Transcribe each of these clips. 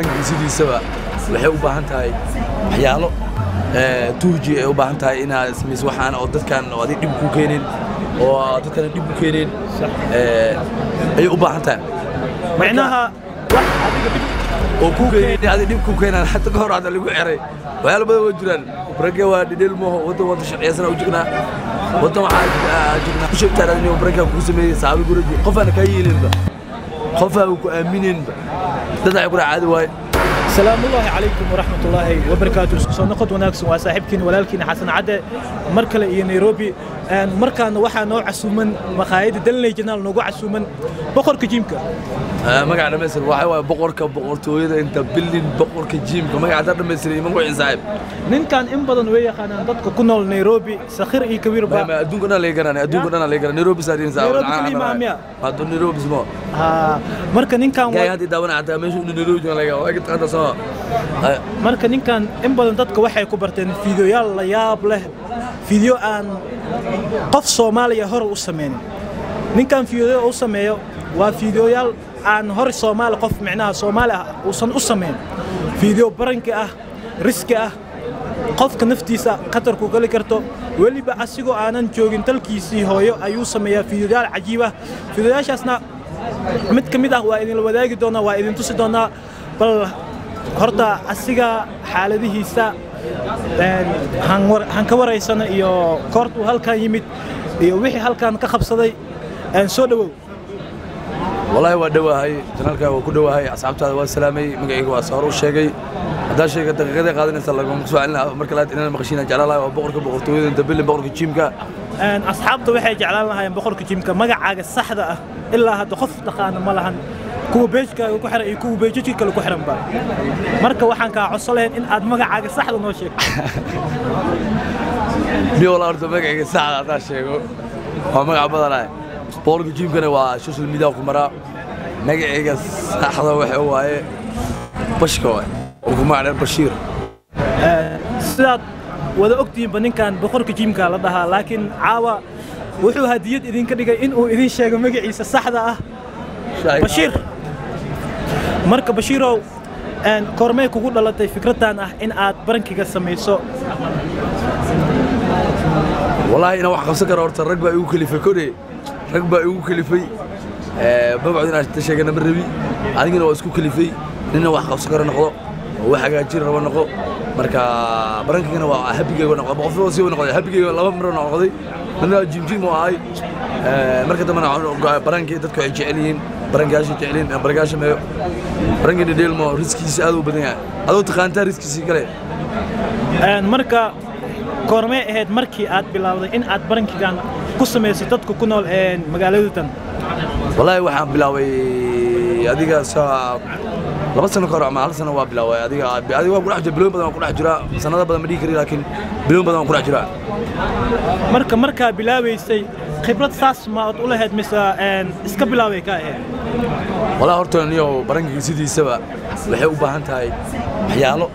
sidiisaba waxay u baahan tahay waxyaalo tuuji ay u baahan tahay inaad samayso waxaan oo dadkan oo adiga dib ku keenin oo dadkan dib ku keenin ay u baahan tahay macnaha wax adiga dib oo ku keenin adiga dib ku keenan hatta ka hor aad lagu xiray waxyaalo badan oo jiraan baraka waa dhidhil mo wada shaqeysana u jignaa wada waxa jignaa ku sheegtaa inuu baraka ku sameeyay saabi guriga qof aan ka yeelinba qof aan ku aamininba dad ay kula caadi waay السلام الله عليكم ورحمة الله وبركاته. سنقد وناكس وصاحبكين ولكن حسن عدا مركلة إيه نيروبي مركان وحنا نوع عسومن مخايد دلني جنال نوع عسومن بقر كجيمك. ما قاعد مثل واحد بقر تويد أنت بلين بقر كجيمك ما قاعد مثل ما هو إنسان. نين كان إنبضن ويا خنا ضدك كنا نيروبي سخير إيه كبير بقى. ما أدون كنا ليجرنا نيروبي سارين ساعة. نيروبي كلي ما عميا. هذا نيروبي اسمه. مركان نين كان. جاي هذه داون عتا مش نيروبي جنا ليجا واجد هذا صار. marka ninkan in badan dadka waxay ku barteen fiidiyoyaal la yaab leh fiidiyo aan qof Soomaaliya hore u sameeyay ninkan fiidiyo uu sameeyo waa fiidiyoyaal aan hore Soomaali qof macnaha Soomaali ah uusan u sameeyay fiidiyo baranka ah riski ah qofka naftiisa qatar ku gali karto waliba asigoo aanan joogin dalkiisii hooyo ayuu sameeyaa fiidiyoyaal cajiib ah fiidiyoyaashaasna mid kamid ah waa idin la wadaagi doonaa waa idin tusi doonaa bal horta asiga xaaladihiisa han ka wareysana iyo koortu halkan yimid iyo wixii halkan ka qabsaday soo dhawow wallahi waa dhawahay janaalka waa ku dhawahay asxaabtaada waa salaamay magacayga waa soo sheegay hadaa sheegay daqiiqada qaadanaysa lagu su'aalna marka la inaan maqashiina jeclaalahay oo boqortooyada inta bilin boqorka jiimka asxaabta waxay jeclaan lahaayeen boqorka jiimka magacaaga saxda ah ilaa hadda qof taqaan ma lahan kuwa beejka ku xiran iyo kuwa beejka kale ku xiran ba marka waxaan ka codsanayn in aad magacaaga saxda noo sheegto ni wala ardo magacaaga saxda aad sheego waa magac badanaay boqorka jiimkana waa social media ku mara magacaaga saxda waxa waaye bashka waay oo ku macna Bashiir sidaad wada ogtiin baninkan boqorka jiimka la dhahaa laakiin caawa wuxuu hadiyad idin ka dhigay in uu idin sheego magaciisa saxda ah Bashiir marka Bashiirow kormay kugu dhalatay fikradan ah in aad barankiga sameeyso wallahi ina wax qabsan karo horta rag baa igu kalifay kore rag baa igu kalifay babacdina sheegana marabi adigina waa isku kalifay nina wax qabsan karo noqdo wax hagaajin rabo noqdo marka barankigana waa habigayga noqdo qof oo sii noqdo habigayga laba mar noqday nina jimjim oo ay marka damana barankii dadku ay jeceliin barangaasha jeceliin barangaasha meeyo barangina deelmo riskiisa aad u badan yahay adoo taqaantaa riskiisa kale marka kormay ahayd markii aad bilowday in aad barankigan ku sameeyso dadku ku nool magaaladan wallahi waxaan bilaaway adiga laba sano ka hor ama hal sano waa bilaaway adiga waa ku dhex jira biloon badan ku dhex jira sanado badan ma dhigi kari laakiin biloon badan ku dhex jira marka bilaaweysay khibrad saas ma aad u lahayd mise iska bilaaway ka ahayd wallahi horta niyo barankiga sidiisaba waxay u baahan tahay waxyaalo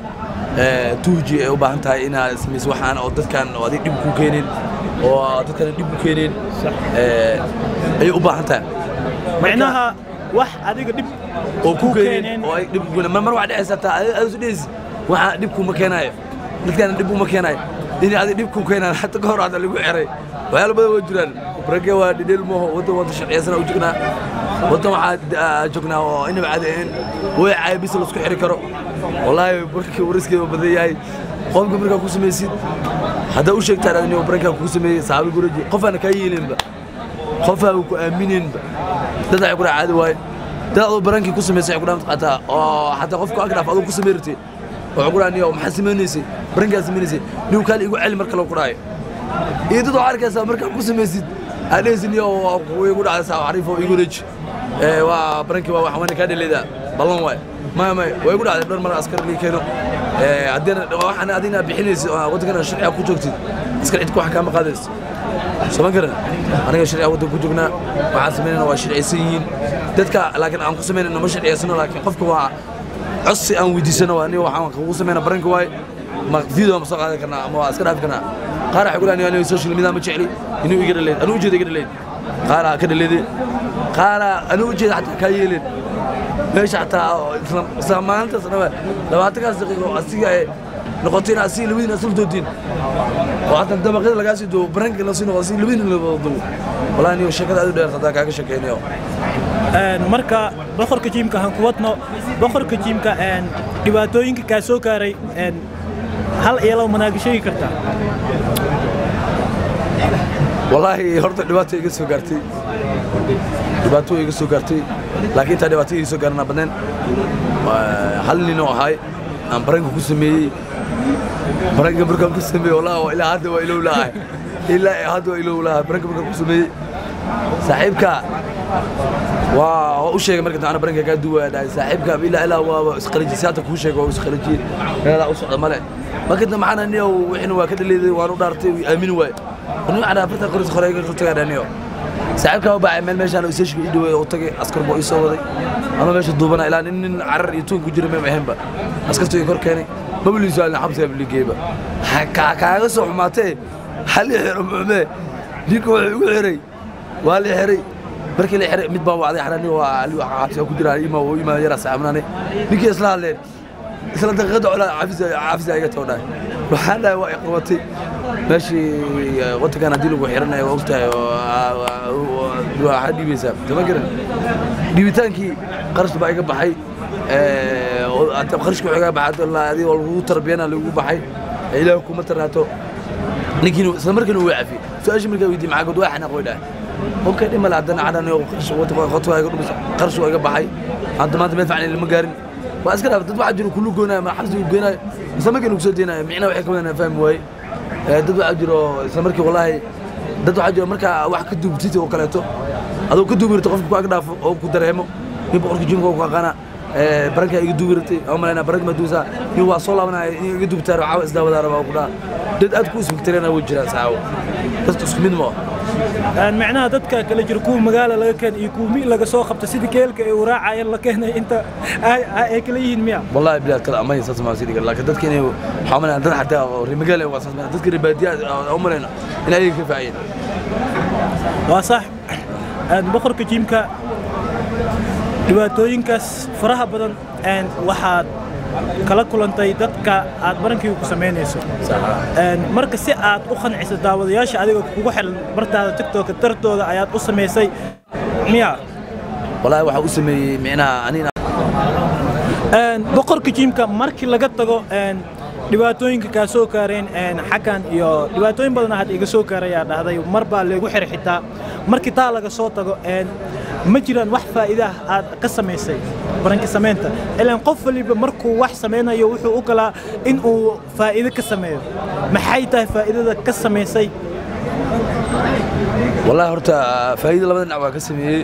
tuuji ay u baahan tahay inaad samayso waxaan oo dadkan oo adiga dib ku keenin oo dadkan dib ku keenin ay u baahan tahay macnaha wax adiga dib oo ku keenin oo ay dib ku keenin mar wax dhacaysa aad u dhis waxa dib ku ma keenayo dadkan dib uma keenayo in aad dib ku keenan hatta ka hor aad lagu xiray waxyaalo badan oo jiraan baraka waa dhidhil mo wada shaqeysana u jignaa wada waxa joognaa oo inaba caadeen way caybis la isku xiri karo wallahi barka wariskiisa badan yahay qofka marka ku sameeysid hada u sheegtaa inuu barka ku sameeyay saabi guriga qof aan ka yeelinba qof aan ku aamininba dad ay kula caadi waay dad oo baranki ku sameeyay ku dhamt qata oo hada qofku agdhaaf adoo ku sameeyay oo quraaniyo maxaa sameeynaysi baranka sameeynaysi niw kale igu celi marka la quraayo iyo dad oo arkaysa marka ku sameeysid adeesniyo oo igu dhacaysa arifo igu reej waa baranki waa waxaan ka dhaleeda ballan waay ما ويقول على دور مرة عسكر اللي كانوا عندنا وإحنا قاعدين بحنيس ودكنا الشرعية كوجوكتي عسكر عندكم حكام قادس سمع كده أنا الشرعية ودك كوجوكنا وعاسمين وشرعيين تذكر لكن أنا قسمين إنه مش شرعية سنة لكن قفكوا عصي أو ودي سنة وأنا وحنا قسمين برنك واي ما فيديو مساق هذا كنا ما عسكر هذا كنا قارع يقول أنا السوشيال ميديا متشعلي إنه يقدر الليل أنا وجد يقدر الليل قارع كده الليل قارع أنا وجد حتى كايلين ماشي حتى سامانت سنة لو أتكلم دقيقة أسيء نقطتين أسيء لوين أصل دودين وحتى أنت ما قدر لقاسي دو برانك نصين وأسيء لوين اللي بضو والله إني وشكل هذا ده خداك عايش شكيني marka boqorka jiimka han kuwadno boqorka jiimka dhibaatooyinka ka soo kaaray hal iyalo manaagishay kartaa والله horta dhibaato iga soo gaartay laakiin taa dhibaato iga soo gaarna badan hal nin oo ahay aan baranka ku sameeyay baranka markaan ku sameeyay wallahi ilaa hadda waa ilowlaa baranka markaan ku sameeyay saaxiibka waa u sheegay marka aan baranka ka duwaaday saaxiibka ilaa waa isqalajisaata ku sheegay oo isqalajiye meela u socda male marka maxana niyo wixina waa ka dhaleeday waan u dhaartay aamin waay أنا على فرت قرص خريج قلت له دانيو ساعات كانوا بعد من ماشي أنا وسيش بيدو وتجي أسكر بقى يسوي أنا ماشي دوبنا إلى إن عرر يتوه كجري ما مهم بقى أسكرت يكور كاني ما بقول يسأل حبسه باللي جيبه كا صح ماته حلي حرم ما ديكو حري والي حري بركي اللي حري متباوع عليه حراني وعلي حبسه كجري إما يرى سامناني بيجي إصلاح الليل إصلاح تغدو على عفزة يجتونا وحنا وإقوتي ماشي قلت كان اديله وحيرنا وقتها واحد بيساب تفكر ديبيتانكي قرش بقى يقى بحي قرش كوحيقى بعد الله هذه والله تربينا اللي يقول بحي إلى حكومة ترهاتو نكينو سمركنو وعفي سؤال مركا ويدي معاك قد واحد نقول له ممكن إما لعدنا عدنا وقرش خطوة قرش ويقى بحي عند ما تمدفعني للمقارن وأسكر تدفع عجلوا كله قونا ما حفظوا قونا سمركنو كسودينا معنا وحكمنا أنا فاهم واي dad waxa jiro isla markii wallahi dad waxa jiro marka wax ka duubtay oo kaleeto adoo ka duubirto qofku ka dhaafo oo ku dareemo in boqorka jimka ku qana baranka iga duubirtay oo malena baranka maduusa iyo waa soo laabanay iga duubtay raaw isdaawada rabaa ku dhaa dad aad ku isfiktirana way jiraan saawo dadku isku mid ma macnaha dadka kala jiro kuwa magaala laga keen iyo kuwa mi laga soo qabta sidii keelka ay waraacayeen la keenay inta ay kala yihiin miya wallahi bilaad kala amay saas ma sidii laakiin dadka inay xamalaan dad xataa oo magaala waa saas dadka ribaadiya oo malena inay ka faayeen waa sax boqorka jiimka dhibaatooyinkaas faraha badan waxaad kala kulantay dadka aad barankii ku sameynayso marka si aad u qanciso daawadayaasha adiga kugu xiran bartaada TikTok tartooda ayaad u sameysay miya wallahi waxa u sameeyay micnaha anina boqorka jiimka markii laga tago dhibaatooyinka ka soo kaareen xakan iyo dhibaatooyin badan aad iga soo kaaraya dhahday marba leegu xir xitaa markii taa laga soo tago ma jiraan wax faa'iido aad ka sameysay baranka sameynta ilaan qof waliba markuu wax sameynayo wuxuu u kala in uu faa'iido ka sameeyo maxay tahay faa'iidada ka sameysay wallahi horta faa'iido labada dhinac waa ka sameeyay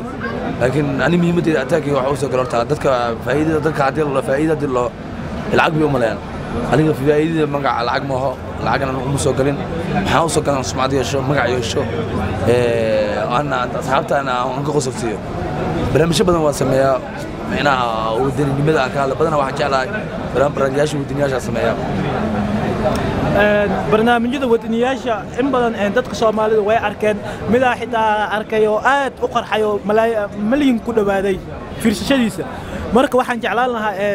laakiin ani muhiimadda ataaki waxa uu soo galay horta dadka faa'iidada dadka hadii la faa'iidada loo lacag biyo malayaan aniga faa'iidada magac lacag ma aha lacagna uma soo galin waxa uu soo galan sumcad yeesho magac yeesho أنا أصحابتي أنا أنك قصفتيه برنامج بدنا واسميها معنا ودني ماذا كان بدنا واحد على برنامج ودنياش اسميها barnaamijyada wadaniyaasha in badan dadka Soomaalidu way arkeen mid xitaa arkayo aad u qarxayo malyan ku dhawaaday fiirsashadiisa marka waxaan jeclaan lahaa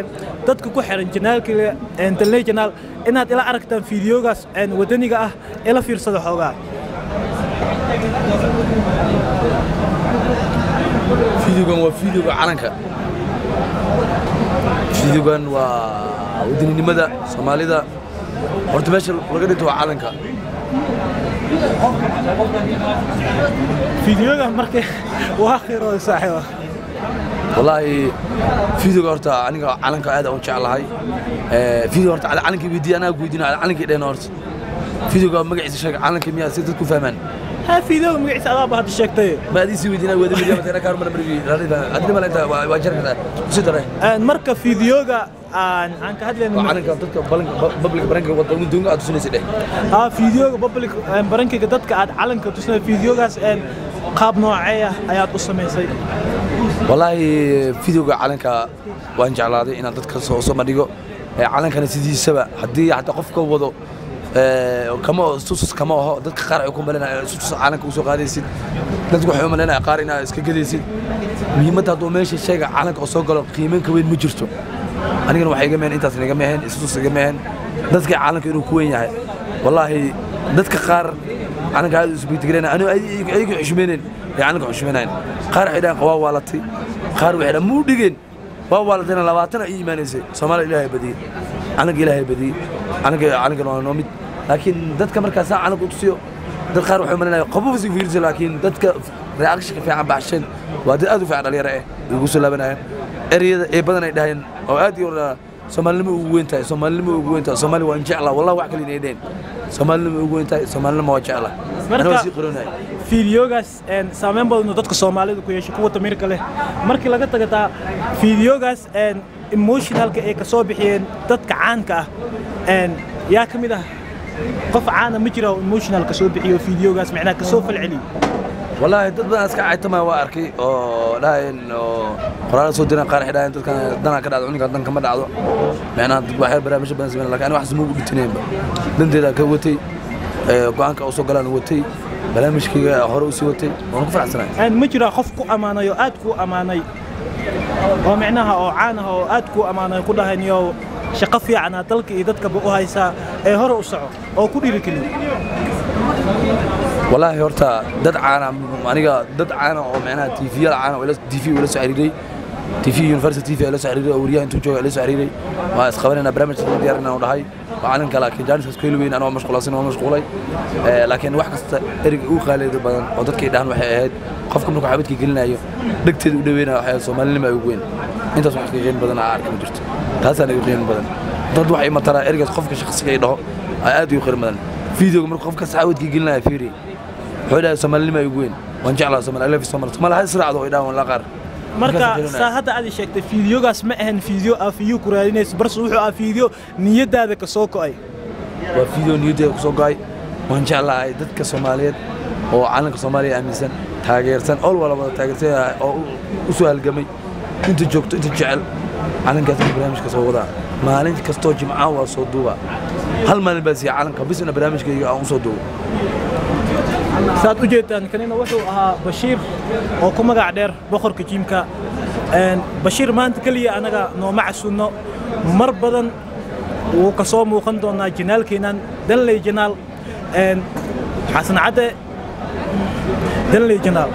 dadka ku xiran janaalka international inaad ila aragtaan fiidiyogaas wadaniga ah ila fiirsado xoogaa فيديوغان وفيديوغان علنكا فيديوغان ودني نمدا سوماليدا horta meesha laga dhinto waa calanka fiidiyoga markay waa khiro saaxiiba wallahi fiidiyoga horta aniga calanka aad aan jeclahay fiidiyoga horta calanka weydii ana goydina calanka dheen horta fiidiyoga magaciisa sheeg calanka miyaa si dadku fahmaan فيديو مقعد على بعض الشيء ما دي سوي دينا وهذا فيديو مثلا كارو من بريء هذا ما أنت واجر كذا سيدره مركب فيديوغا عن كهذا عن كذا بابليك برانك وضعون دونغ أتوسني سيده فيديو بابليك برانك كذا كعد علن كتوسني فيديوغا قاب نوعية آيات أصلا زي والله فيديوغا علن ك وان جعل هذا إن ضدك صوص ما ديجو علن كان سيدي سبع حدي حتى قف كوضو كما سوس كما هو دتك قارع يكون بلنا سوس عالنك وسو قاديsid dadku waxay u maleynayaan qaar inaa iska gadaysid muhiimadda haduu meesha shayga caalanka soo galo qiimeyn ka weyn ma jirto anigana waxay iga meen intaas iga meen isuus iga meen dadka caalanka inuu ku weyn yahay wallahi dadka qaar caalanka aad isku tigreena anu ayagu xushmeyneen caalanka xushmeyneen qaar xidhan qawa waalatay qaar waxay muu dhigeen waa waaladana 20 ay iimaanaysay Soomaali Ilaahay badiyay caalanka Ilaahay badiyay caalanka waa noomid laakiin dadka markaas caalanka u tusiyo dad qaar waxay marinayaan qabow si fiirsan laakiin dadka reaction ka fiican baxshan waa dad aad u fiican dhalinyaro ah ugu soo laabanayaan ereyada ee badan ay dhahayeen oo aad iyo Soomaalnimo ugu weyn tahay Soomaalnimo ugu weyn tahay Soomaali waan jeclaa wallahi wax kale inay dheen Soomaalnimo ugu weyn tahay Soomaalnimo waa jeclaa marka fiidiyogaas saameyn badan dadka Soomaalida ku yeeshay kuwa tamirka leh markii laga tagataa fiidiyogaas emotionalka ay ka soo bixiyeen dadka caanka ah yaa kamid ah qof caana ma jiro emotional ka soo bixiyo fiidiyogaas macna ka soo falceliyo wallahi dad badan iska caaytama waa arkay oo dhaayeen oo qoraal soo diran qaar xidhaan dadkan dana ka dhacdo uniga dan kama dhacdo macna dad waxay barnaamij badan sameeyaan laakiin wax ismu dhigtineenba danteeda ka watay go'aanka oo soo galaan watay barnaamijkiga hore u sii watay waan ku faraxsanahay ma jiro qof ku amaanayo aad ku amaanay oo macnaha oo caanaha oo aad ku amaanay ku dhahayniyo shaqo fiican dalka iyo dadka u haysa ee hore u soco oo ku dhiri kaliya wallahi horta dad caana aniga dad caana oo macnaha TV caana wala TV wala soo xiriiray TV University TV wala soo xiriiray oo wariyaha intuu jooga wala soo xiriiray waa isqabanayna barnaamij diyaarina oo dhahay waxaan kala laakiin jaanis isku weyn anoo mashquulay laakiin wax kasta erig uu qaaleedo badan oo dadka ay dhahan waxay ahayd qofka markuu xabadka gelinayo dhagteeda u dhaweynaa waxay Soomaalnimo ay ugu weyn intaas wax ka qeyn badan arka ma jirto taasana ay qeyn badan dad waxay matara erigaas qofka shakhsiga ay dhaho ay aad u qeyn badan fiidiyowga markuu qofka saxawadka gelinayo fiiri xoolaha Soomaalnimo ay ugu weyn waan jeclaa Soomaali ha israacdo ay dhawan la qaar marka saa hadda aad sheegtay fiidiyogaas ma ahan fiidiyo afiyo ku raadinayso balse wuxuu ah fiidiyo niyadaada ka soo go'ay waa fiidiyo niyadaada ka soo go'ay waan jeclahay dadka Soomaaliyeed oo caalanka Soomaaliya aaminsan taageersan oo wada taageersan oo u soo halgamay inta joogto inta jecel caalankaas barnaamijka soo wada maalin kasto jimcaha waa soo duuba hal maalin baa si caalanka bisna barnaamijkayga aan soo duubo saad u jeedaan kanina wuxuu ahaa Bashiir oo ku magac dheer boqorka jiimka Bashiir maanta kaliya anaga nooma casuuno mar badan uu ka soo muuqan doonaa janaalkeenan Danley janaal xasan cade Danley janaal